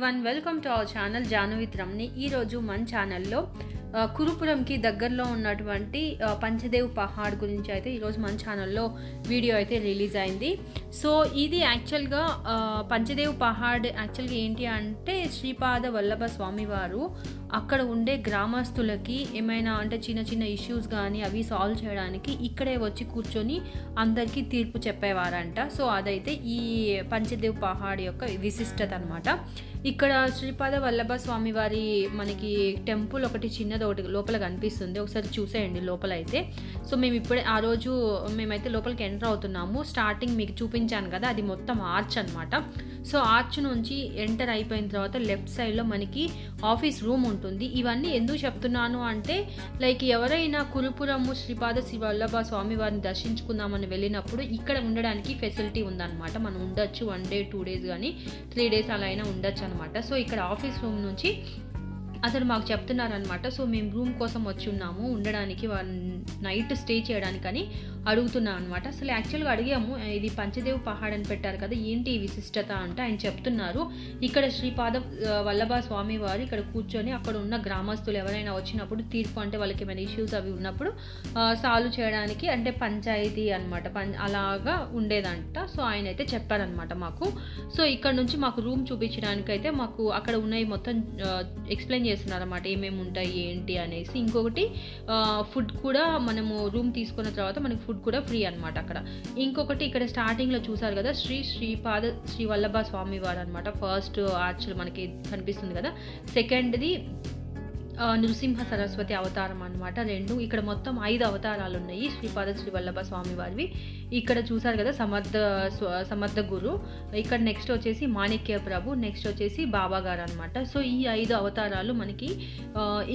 Everyone, welcome to our channel Janu with Ramni. ఈరోజు మన ఛానల్లో కురుపురంకి దగ్గరలో ఉన్నటువంటి పంచదేవ్ పహాడ్ గురించి అయితే ఈరోజు మన ఛానల్లో వీడియో అయితే రిలీజ్ అయింది. సో ఇది యాక్చువల్గా పంచదేవ్ పహాడ్ యాక్చువల్గా ఏంటి అంటే శ్రీపాద వల్లభ స్వామివారు అక్కడ ఉండే గ్రామస్తులకి ఏమైనా అంటే చిన్న చిన్న ఇష్యూస్ కానీ అవి సాల్వ్ చేయడానికి ఇక్కడే వచ్చి కూర్చొని అందరికీ తీర్పు చెప్పేవారంట. సో అదైతే ఈ పంచదేవ్ పహాడ్ యొక్క విశిష్టత అనమాట. ఇక్కడ శ్రీపాద వల్లభ స్వామి వారి మనకి టెంపుల్ ఒకటి చిన్నది ఒకటి లోపల కనిపిస్తుంది, ఒకసారి చూసేయండి లోపల అయితే. సో మేము ఇప్పుడే ఆ రోజు మేమైతే లోపలికి ఎంటర్ అవుతున్నాము. స్టార్టింగ్ మీకు చూపించాను కదా, అది మొత్తం ఆర్చ్ అనమాట. సో ఆర్చ్ నుంచి ఎంటర్ అయిపోయిన తర్వాత లెఫ్ట్ సైడ్లో మనకి ఆఫీస్ రూమ్ ఉంటుంది. ఇవన్నీ ఎందుకు చెప్తున్నాను అంటే లైక్ ఎవరైనా కురుపురము శ్రీపాద శ్రీ వల్లభ స్వామి వారిని దర్శించుకుందామని వెళ్ళినప్పుడు ఇక్కడ ఉండడానికి ఫెసిలిటీ ఉందన్నమాట. మనం ఉండొచ్చు 1 day 2 days కానీ 3 days అలా అయినా ఉండొచ్చు అనమాట. సో ఇక్కడ ఆఫీస్ రూమ్ నుంచి అతను మాకు చెప్తున్నారనమాట. సో మేము రూమ్ కోసం వచ్చి ఉన్నాము, ఉండడానికి 1 night స్టే చేయడానికని అడుగుతున్నాం అనమాట. అసలు యాక్చువల్గా అడిగాము, ఇది పంచదేవ్ పహాడ్ అని పెట్టారు కదా, ఏంటి విశిష్టత అంటే ఆయన చెప్తున్నారు, ఇక్కడ శ్రీపాద వల్లభ స్వామి వారు ఇక్కడ కూర్చొని అక్కడ ఉన్న గ్రామస్తులు ఎవరైనా వచ్చినప్పుడు తీర్పు అంటే వాళ్ళకి ఏమైనా ఇష్యూస్ అవి ఉన్నప్పుడు సాల్వ్ చేయడానికి అంటే పంచాయతీ అనమాట, అలాగా ఉండేదంట. సో ఆయన అయితే చెప్పారనమాట మాకు. సో ఇక్కడ నుంచి మాకు రూమ్ చూపించడానికి అయితే మాకు అక్కడ ఉన్నాయి మొత్తం ఎక్స్ప్లెయిన్ చేస్తున్నారన్నమాట, ఏమేమి ఉంటాయి ఏంటి అనేసి. ఇంకొకటి ఫుడ్ కూడా మనము రూమ్ తీసుకున్న తర్వాత మనకి ఫుడ్ కూడా ఫ్రీ అనమాట అక్కడ. ఇంకొకటి ఇక్కడ స్టార్టింగ్లో చూసారు కదా శ్రీపాద శ్రీ వల్లభ స్వామి వారు అనమాట. ఫస్ట్ ఆర్చ్ మనకి కనిపిస్తుంది కదా, సెకండ్ది నృసింహ సరస్వతి అవతారం అనమాట. 2 ఇక్కడ మొత్తం 5 అవతారాలు ఉన్నాయి శ్రీపాద శ్రీ వల్లభ స్వామి వారివి. ఇక్కడ చూసారు కదా సమర్థ గురు, ఇక్కడ నెక్స్ట్ వచ్చేసి మాణిక్య ప్రభు, నెక్స్ట్ వచ్చేసి బాబా గారు అనమాట. సో ఈ 5 అవతారాలు మనకి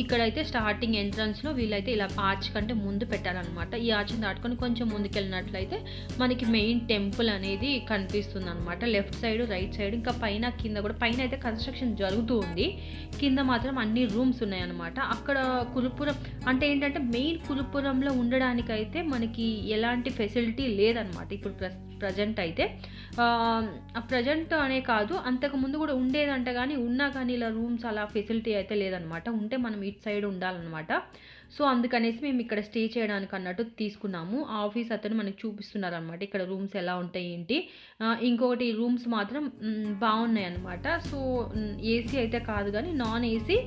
ఇక్కడైతే స్టార్టింగ్ ఎంట్రన్స్లో వీళ్ళైతే ఇలా ఆర్చ్ కంటే ముందు పెట్టారనమాట. ఈ ఆర్చ్ని దాటుకొని కొంచెం ముందుకెళ్ళినట్లయితే మనకి మెయిన్ టెంపుల్ అనేది కనిపిస్తుంది అనమాట. లెఫ్ట్ సైడ్ రైట్ సైడ్ ఇంకా పైన కింద కూడా, పైన అయితే కన్స్ట్రక్షన్ జరుగుతూ ఉంది, కింద మాత్రం అన్ని రూమ్స్ ఉన్నాయి అనమాట. అక్కడ కురుపురం అంటే ఏంటంటే మెయిన్ కురుపురంలో ఉండడానికైతే మనకి ఎలాంటి ఫెసిలిటీ లేదనమాట. ఇప్పుడు ప్రజెంట్ అయితే ప్రజెంట్ అనే కాదు, అంతకు ముందు కూడా ఉండేదంట, కానీ ఉన్నా కానీ ఇలా రూమ్స్ అలా ఫెసిలిటీ అయితే లేదనమాట. ఉంటే మనం ఇటు సైడ్ ఉండాలన్నమాట. సో అందుకనేసి మేము ఇక్కడ స్టే చేయడానికి అన్నట్టు తీసుకున్నాము. ఆ ఆఫీస్ అతను మనకి చూపిస్తున్నారు అనమాట ఇక్కడ రూమ్స్ ఎలా ఉంటాయి ఏంటి. ఇంకొకటి రూమ్స్ మాత్రం బాగున్నాయి అనమాట. సో ఏసీ అయితే కాదు కానీ నాన్ ఏసీ,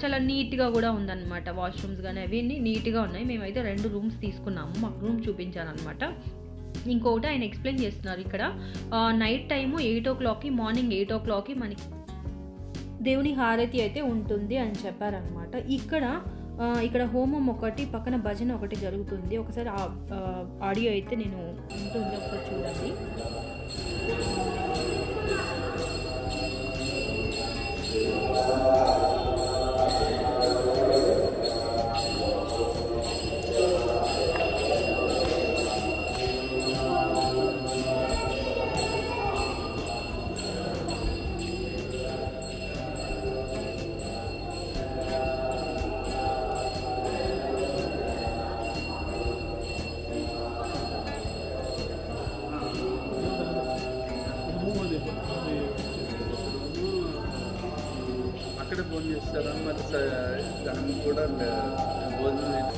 చాలా నీట్గా కూడా ఉందన్నమాట. వాష్రూమ్స్ కానీ అవి నీట్గా ఉన్నాయి. మేమైతే 2 రూమ్స్ తీసుకున్నాము, మాకు రూమ్ చూపించారనమాట. ఇంకొకటి ఆయన ఎక్స్ప్లెయిన్ చేస్తున్నారు, ఇక్కడ నైట్ టైము 8 o'clockకి మార్నింగ్ 8 o'clockకి మనకి దేవుని హారతి అయితే ఉంటుంది అని చెప్పారనమాట. ఇక్కడ హోమం ఒకటి, పక్కన భజన ఒకటి జరుగుతుంది. ఒకసారి ఆడియో అయితే నేను ఉంటుంది, ఒకసారి చూడండి. అక్కడే ఫోన్ చేస్తారా మరి దాన్ని కూడా భోజనం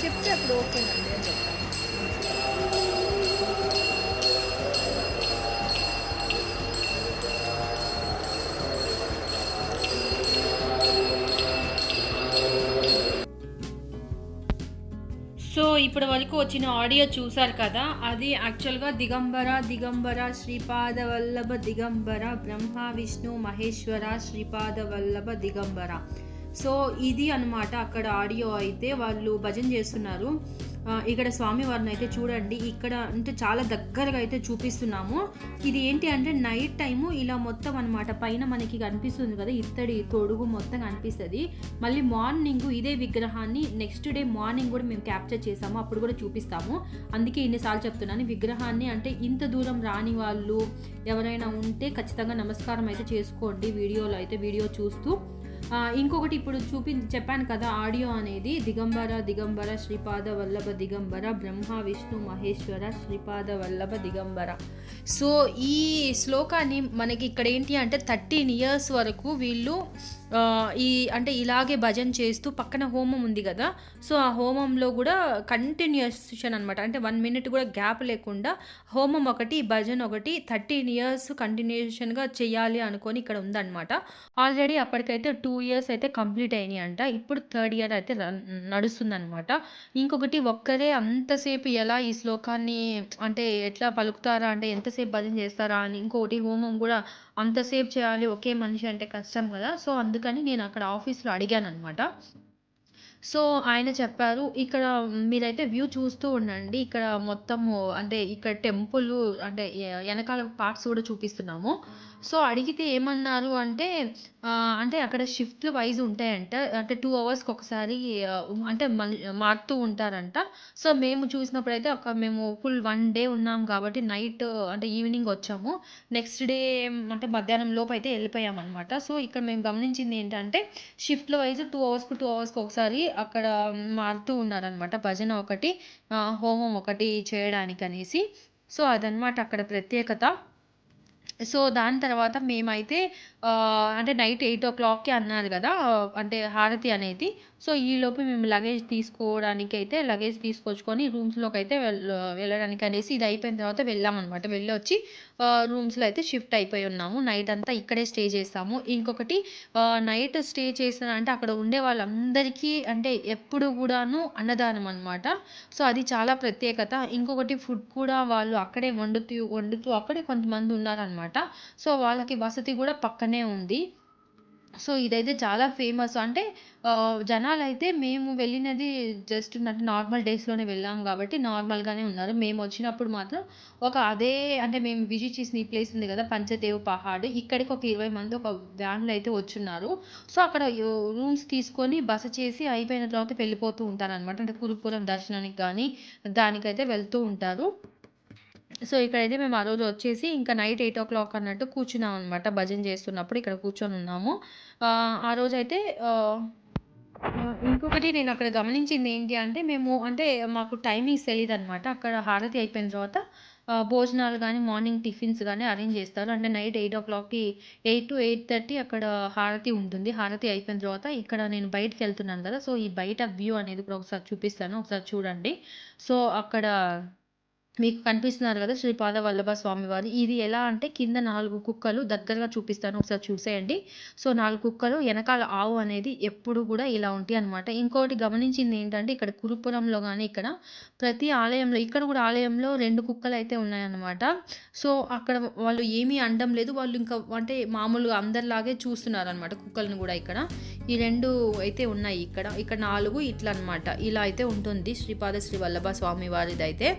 చెప్తే అప్పుడు ఓకేనండి అని చెప్తాను. సో ఇప్పటి వరకు వచ్చిన ఆడియో చూసారు కదా, అది యాక్చువల్గా దిగంబర శ్రీపాద వల్లభ దిగంబర బ్రహ్మ విష్ణు మహేశ్వర శ్రీపాద వల్లభ దిగంబర. సో ఇది అనమాట అక్కడ ఆడియో అయితే వాళ్ళు భజన చేస్తున్నారు. ఇక్కడ స్వామివారిని అయితే చూడండి, ఇక్కడ అంటే చాలా దగ్గరగా అయితే చూపిస్తున్నాము. ఇది ఏంటి అంటే నైట్ టైము ఇలా మొత్తం అనమాట, పైన మనకి కనిపిస్తుంది కదా ఇత్తడి తొడుగు మొత్తం కనిపిస్తుంది. మళ్ళీ మార్నింగ్ ఇదే విగ్రహాన్ని నెక్స్ట్ డే మార్నింగ్ కూడా మేము క్యాప్చర్ చేసాము, అప్పుడు కూడా చూపిస్తాము. అందుకే ఇన్నిసార్లు చెప్తున్నాను, విగ్రహాన్ని అంటే ఇంత దూరం రాని వాళ్ళు ఎవరైనా ఉంటే ఖచ్చితంగా నమస్కారం అయితే చేసుకోండి వీడియోలో అయితే, వీడియో చూస్తూ. ఇంకొకటి ఇప్పుడు చెప్పాను కదా ఆడియో అనేది దిగంబర దిగంబర శ్రీపాద వల్లభ దిగంబర బ్రహ్మ విష్ణు మహేశ్వర శ్రీపాద వల్లభ దిగంబర. సో ఈ శ్లోకాన్ని మనకి ఇక్కడ ఏంటి అంటే 13 years వరకు వీళ్ళు ఈ అంటే ఇలాగే భజన చేస్తూ పక్కన హోమం ఉంది కదా, సో ఆ హోమంలో కూడా కంటిన్యూషన్ అనమాట, అంటే 1 minute కూడా గ్యాప్ లేకుండా హోమం ఒకటి భజన ఒకటి 13 years కంటిన్యూషన్గా చేయాలి అనుకొని ఇక్కడ ఉందన్నమాట. ఆల్రెడీ అప్పటికైతే 2 years అయితే కంప్లీట్ అయినాయి అంట, ఇప్పుడు 3rd year అయితే నడుస్తుందన్నమాట. ఇంకొకటి ఒక్కరే అంతసేపు ఎలా ఈ శ్లోకాన్ని అంటే ఎట్లా పలుకుతారా అంటే ఎంతసేపు భజన చేస్తారా అని, ఇంకొకటి హోమం కూడా అంతసేపు చేయాలి ఒకే మనిషి అంటే కష్టం కదా, సో అందుకని నేను అక్కడ ఆఫీస్లో అడిగాను అనమాట. సో ఆయన చెప్పారు, ఇక్కడ మీరైతే వ్యూ చూస్తూ ఉండండి, ఇక్కడ మొత్తము అంటే ఇక్కడ టెంపుల్ అంటే వెనకాల పార్ట్స్ కూడా చూపిస్తున్నాము. సో అడిగితే ఏమన్నారు అంటే అంటే అక్కడ షిఫ్ట్లు వైజ్ ఉంటాయంట, అంటే 2 hours ఒకసారి అంటే మారుతూ ఉంటారంట. సో మేము చూసినప్పుడైతే మేము ఫుల్ 1 day ఉన్నాం కాబట్టి నైట్ అంటే ఈవినింగ్ వచ్చాము, నెక్స్ట్ డే అంటే మధ్యాహ్నం లోపు అయితే వెళ్ళిపోయామన్నమాట. సో ఇక్కడ మేము గమనించింది ఏంటంటే షిఫ్ట్ల వైజ్ 2 hours 2 hours ఒకసారి అక్కడ మారుతూ ఉన్నారనమాట, భజన ఒకటి హోమం ఒకటి చేయడానికి అనేసి. సో అదనమాట అక్కడ ప్రత్యేకత. సో దాని తర్వాత మేమైతే అంటే నైట్ 8 o'clockకి అన్నారు కదా అంటే హారతి అనేది. సో ఈలోపు మేము లగేజ్ తీసుకోవడానికి అయితే లగేజ్ తీసుకొచ్చుకొని రూమ్స్లోకి అయితే వెళ్ళడానికి అనేసి ఇది అయిపోయిన తర్వాత వెళ్ళామన్నమాట. వెళ్ళొచ్చి రూమ్స్లో అయితే షిఫ్ట్ అయిపోయి ఉన్నాము, నైట్ అంతా ఇక్కడే స్టే చేసాము. ఇంకొకటి నైట్ స్టే చేసిన అంటే అక్కడ ఉండే వాళ్ళందరికీ అంటే ఎప్పుడు కూడాను అన్నదానం అనమాట. సో అది చాలా ప్రత్యేకత. ఇంకొకటి ఫుడ్ కూడా వాళ్ళు అక్కడే వండుతూ అక్కడే కొంతమంది ఉన్నారనమాట. సో వాళ్ళకి వసతి కూడా పక్కనే ఉంది. సో ఇదైతే చాలా ఫేమస్. అంటే జనాలైతే మేము వెళ్ళినది జస్ట్ అంటే నార్మల్ డేస్‌లోనే వెళ్ళాం కాబట్టి నార్మల్‌గానే ఉన్నారు. మేము వచ్చినప్పుడు మాత్రం అదే అంటే మేము విజిట్ చేసిన ఈ ప్లేస్ ఉంది కదా పంచదేవ్ పహాడ్, ఇక్కడికి ఒక 20 మంది ఒక వ్యాన్‌లో అయితే వచ్చున్నారు. సో అక్కడ రూమ్స్ తీసుకొని బస చేసి అయిపోయిన తర్వాత వెళ్ళిపోతూ ఉంటారనమాట. అంటే కురుపురం దర్శనానికి కానీ దానికైతే వెళ్తూ ఉంటారు. సో ఇక్కడైతే మేము ఆ రోజు వచ్చేసి ఇంకా నైట్ 8 o'clock అన్నట్టు కూర్చున్నాం అనమాట. భజన చేస్తున్నప్పుడు ఇక్కడ కూర్చొని ఉన్నాము. ఆ రోజైతే ఇంకొకటి నేను అక్కడ గమనించింది ఏంటి అంటే మేము అంటే మాకు టైమింగ్స్ తెలీదనమాట. అక్కడ హారతి అయిపోయిన తర్వాత భోజనాలు కానీ మార్నింగ్ టిఫిన్స్ కానీ అరేంజ్ చేస్తారు. అంటే నైట్ 8 o'clockకి 8 to 8:30 అక్కడ హారతి ఉంటుంది. హారతి అయిపోయిన తర్వాత ఇక్కడ నేను బయటికి వెళ్తున్నాను కదా, సో ఈ బయట వ్యూ అనేది కూడా ఒకసారి చూపిస్తాను, ఒకసారి చూడండి. సో అక్కడ మీకు కనిపిస్తున్నారు కదా శ్రీపాద వల్లభ స్వామివారు. ఇది ఎలా అంటే కింద 4 కుక్కలు దగ్గరగా చూపిస్తాను, ఒకసారి చూసేయండి. సో 4 కుక్కలు వెనకాల ఆవు అనేది ఎప్పుడు కూడా ఇలా ఉంటాయి అనమాట. ఇంకోటి గమనించింది ఏంటంటే ఇక్కడ కురుపురంలో కానీ ఇక్కడ ప్రతి ఆలయంలో ఇక్కడ కూడా ఆలయంలో 2 కుక్కలు అయితే ఉన్నాయన్నమాట. సో అక్కడ వాళ్ళు ఏమీ అనడం లేదు, వాళ్ళు ఇంకా అంటే మామూలుగా అందరిలాగే చూస్తున్నారనమాట కుక్కలను కూడా. ఇక్కడ ఈ 2 అయితే ఉన్నాయి, ఇక్కడ 4 ఇట్లా అనమాట. ఇలా అయితే ఉంటుంది శ్రీపాద శ్రీ వల్లభ స్వామి వారిది అయితే.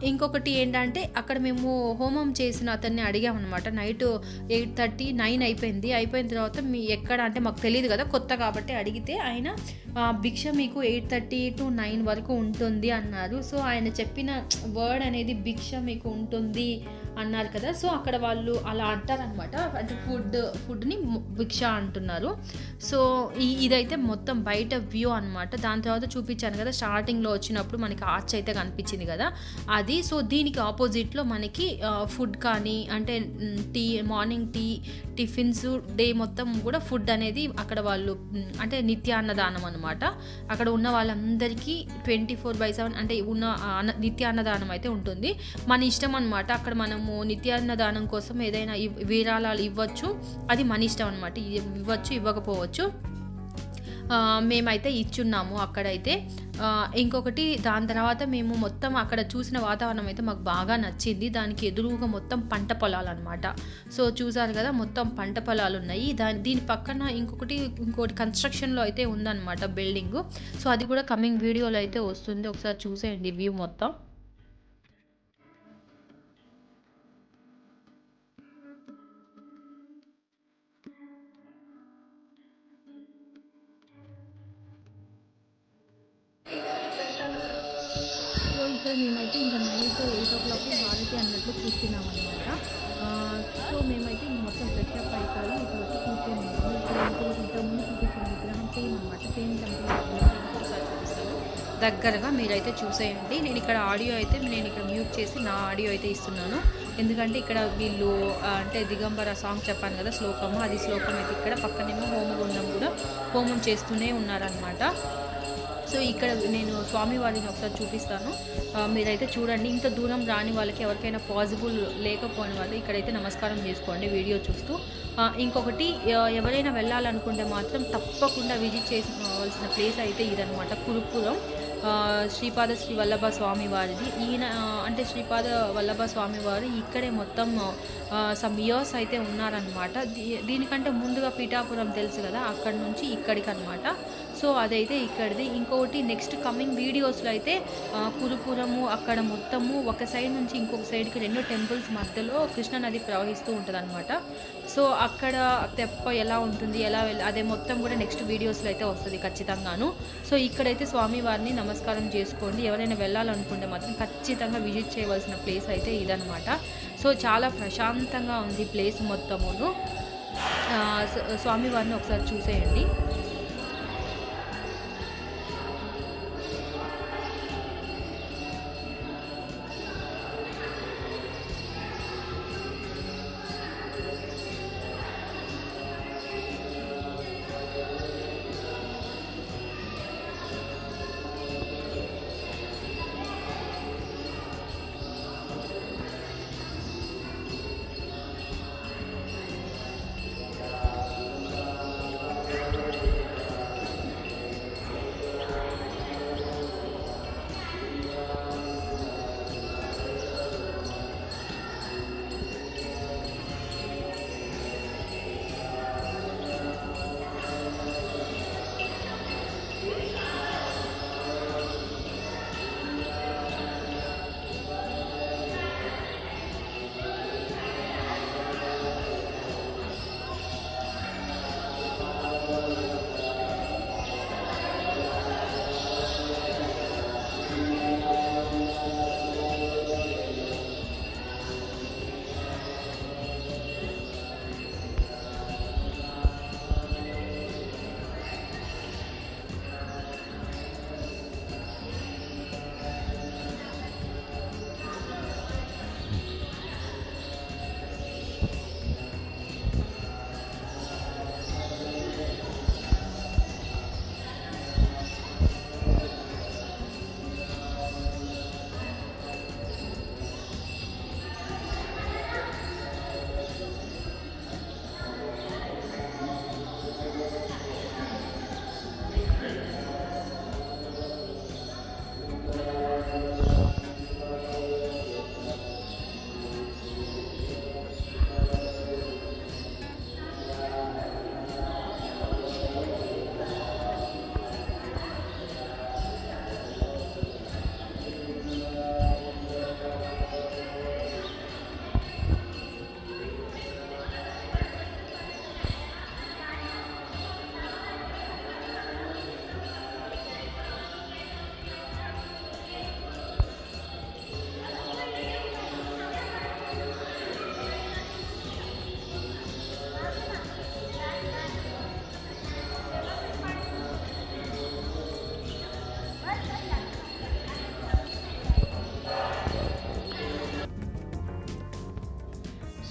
ఇంకొకటి ఏంటంటే అక్కడ మేము హోమం చేసిన అతన్ని అడిగామన్నమాట. నైట్ 8:30 9 అయిపోయింది. అయిపోయిన తర్వాత మీ ఎక్కడ అంటే మాకు తెలియదు కదా, కొత్త కాబట్టి అడిగితే ఆయన భిక్ష మీకు 8:30 to 9 వరకు ఉంటుంది అన్నారు. సో ఆయన చెప్పిన వర్డ్ అనేది భిక్ష మీకు ఉంటుంది అన్నారు కదా, సో అక్కడ వాళ్ళు అలా అంటారనమాట. అంటే ఫుడ్ని భిక్ష అంటున్నారు. సో ఇదైతే మొత్తం బయట వ్యూ అనమాట. దాని తర్వాత చూపించాను కదా స్టార్టింగ్లో వచ్చినప్పుడు మనకి ఆర్చ్ అయితే కనిపించింది కదా అది. సో దీనికి ఆపోజిట్లో మనకి ఫుడ్ కానీ అంటే మార్నింగ్ టీ టిఫిన్స్ డే మొత్తం కూడా ఫుడ్ అనేది అక్కడ వాళ్ళు అంటే నిత్యాన్నదానం అనమాట. అక్కడ ఉన్న వాళ్ళందరికీ 24/7 అంటే ఉన్న నిత్యాన్నదానం అయితే ఉంటుంది. మన ఇష్టం అనమాట. అక్కడ మనము నిత్యాన్నదానం కోసం ఏదైనా విరాళాలు ఇవ్వచ్చు, అది మన ఇష్టం అనమాట. ఇవ్వచ్చు ఇవ్వకపోవచ్చు. మేమైతే ఇచ్చున్నాము అక్కడైతే. ఇంకొకటి దాని తర్వాత మేము మొత్తం అక్కడ చూసిన వాతావరణం అయితే మాకు బాగా నచ్చింది. దానికి ఎదురుగా మొత్తం పంట పొలాలు అనమాట. సో చూసారు కదా మొత్తం పంట పొలాలు ఉన్నాయి. దీని పక్కన ఇంకోటి కన్స్ట్రక్షన్లో అయితే ఉందన్నమాట బిల్డింగ్. సో అది కూడా కమింగ్ వీడియోలో అయితే వస్తుంది, ఒకసారి చూసేయండి వ్యూ మొత్తం. ఇక్కడ మేమైతే ఇంకా నైట్ 8 o'clock హారతి అన్నట్లు కూర్చున్నాం అనమాట. సో మేమైతే ఇంక మొత్తం ఫ్రెష్ అప్ అయిపోయి ఇక్కడ వచ్చి కూర్చొని ఉన్నాము. ఇక్కడ ఇంతకుముందు చూపించిన విగ్రహం సేమ్ అనమాట, సేమ్ టెంపుల్ ఒకసారి చూపిస్తాను దగ్గరగా, మీరైతే చూసేయండి. నేను ఇక్కడ ఆడియో అయితే నేను ఇక్కడ మ్యూట్ చేసి నా ఆడియో అయితే ఇస్తున్నాను, ఎందుకంటే ఇక్కడ వీళ్ళు అంటే దిగంబర సాంగ్ చెప్పాను కదా శ్లోకము, అది శ్లోకం అయితే ఇక్కడ పక్కనేమో హోమగుండం కూడా హోమం చేస్తూనే ఉన్నారనమాట. సో ఇక్కడ నేను స్వామివారిని ఒకసారి చూపిస్తాను, మీరైతే చూడండి. ఇంత దూరం రాని వాళ్ళకి ఎవరికైనా పాసిబుల్ లేకపోయిన వాళ్ళు ఇక్కడైతే నమస్కారం చేసుకోండి వీడియో చూస్తూ. ఇంకొకటి ఎవరైనా వెళ్ళాలనుకుంటే మాత్రం తప్పకుండా విజిట్ చేసుకోవాల్సిన ప్లేస్ అయితే ఇదనమాట, కురుపురం. శ్రీపాద శ్రీ వల్లభ స్వామి వారిది. ఈయన అంటే శ్రీపాద వల్లభ స్వామి వారు ఇక్కడే మొత్తం సమ్ ఇయర్స్ అయితే ఉన్నారనమాట. దీనికంటే ముందుగా పీఠాపురం తెలుసు కదా, అక్కడ నుంచి ఇక్కడికి అనమాట. సో అదైతే ఇక్కడిది. ఇంకొకటి నెక్స్ట్ కమింగ్ వీడియోస్లో అయితే కురుపురము అక్కడ మొత్తము ఒక సైడ్ నుంచి ఇంకొక సైడ్కి 2 టెంపుల్స్ మధ్యలో కృష్ణానది ప్రవహిస్తూ ఉంటుంది అనమాట. సో అక్కడ తెప్ప ఎలా ఉంటుంది, ఎలా అదే మొత్తం కూడా నెక్స్ట్ వీడియోస్లో అయితే వస్తుంది ఖచ్చితంగాను. సో ఇక్కడైతే స్వామివారిని నమస్కారం చేసుకోండి. ఎవరైనా వెళ్ళాలనుకుంటే మాత్రం ఖచ్చితంగా విజిట్ చేయవలసిన ప్లేస్ అయితే ఇదనమాట. సో చాలా ప్రశాంతంగా ఉంది ప్లేస్ మొత్తమును. స్వామివారిని ఒకసారి చూసేయండి.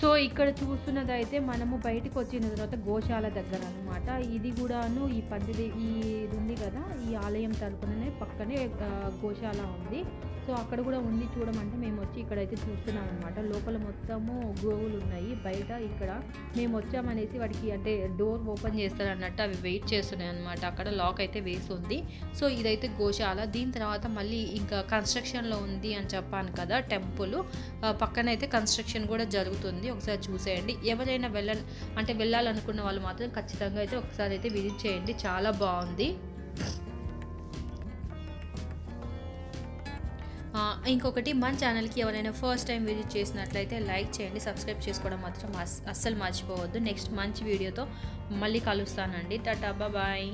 సో ఇక్కడ చూస్తున్నది అయితే మనము బయటకు వచ్చిన తర్వాత గోశాల దగ్గర అనమాట. ఇది కూడాను ఈ ఇది ఉంది కదా, ఈ ఆలయం తరపుననే పక్కనే గోశాల ఉంది. సో అక్కడ కూడా ఉంది చూడమంటే మేము వచ్చి ఇక్కడైతే చూస్తున్నాం అనమాట. లోపల మొత్తము గోవులు ఉన్నాయి. బయట ఇక్కడ మేము వచ్చామనేసి వాటికి అంటే డోర్ ఓపెన్ చేస్తారన్నట్టు అవి వెయిట్ చేస్తున్నాయి అనమాట. అక్కడ లాక్ అయితే వేసి ఉంది. సో ఇదైతే గోశాల. దీని తర్వాత మళ్ళీ ఇంకా కన్స్ట్రక్షన్లో ఉంది అని చెప్పాను కదా టెంపుల్, పక్కనైతే కన్స్ట్రక్షన్ కూడా జరుగుతుంది. ఒకసారి చూసేయండి. ఎవరైనా వెళ్ళాలనుకున్న వాళ్ళు మాత్రం ఖచ్చితంగా అయితే ఒకసారి అయితే విజిట్ చేయండి, చాలా బాగుంది. ఇంకొకటి మన ఛానల్కి ఎవరైనా ఫస్ట్ టైం విజిట్ చేసినట్లయితే లైక్ చేయండి, సబ్స్క్రైబ్ చేసుకోవడం మాత్రం అస్సలు మర్చిపోవద్దు. నెక్స్ట్ మంచి వీడియోతో మళ్ళీ కలుస్తానండి. టాటా బాయ్.